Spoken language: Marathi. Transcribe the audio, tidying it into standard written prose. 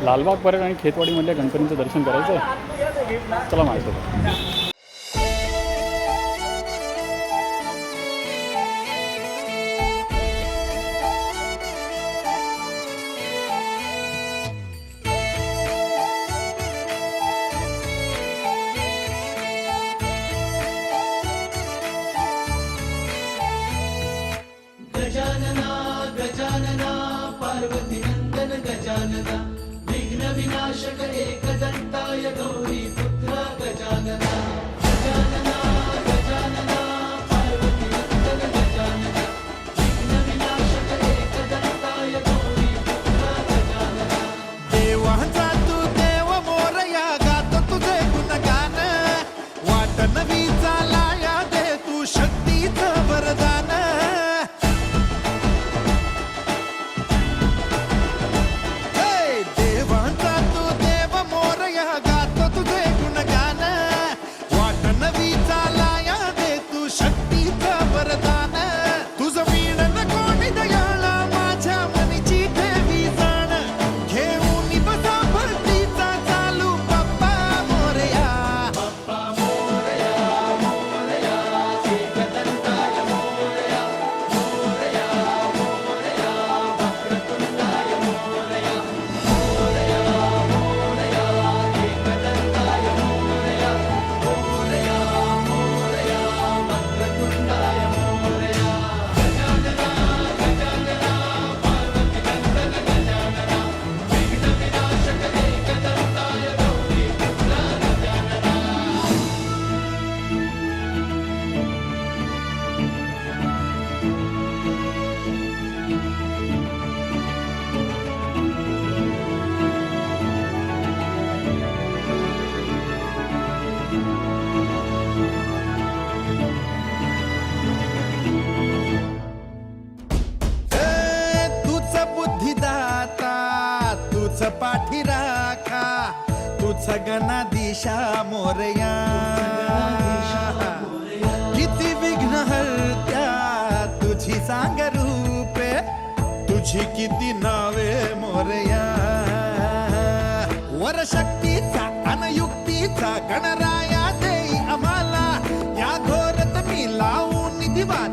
लालबाग परळ आणि खेतवाडीमधल्या गणपतींचं दर्शन करायचं आहे. चला माझ्यासोबत. गजानना गजानना पार्वती नंदन गजानना विघ्न विनाशक एकदंताय गौरी पुत्र गजानना गजानना गजानना पार्वती नंदन गजानना विघ्न विनाशक एकदंताय गौरी पुत्र गजानना. देवाचा तू देव मोरया गातो तुझे गुणगान वाट नवी चालाया दे तू शक्तीचं वरदान. पाठी राखा तूच गणाधीशा मोरया. किती विघ्न हरत्या तुझी सांग रूपे तुझी किती नावे मोरया. वर शक्तीचा अनयुक्तीचा गणराया देई आम्हाला या घोरत मी लावून दिवा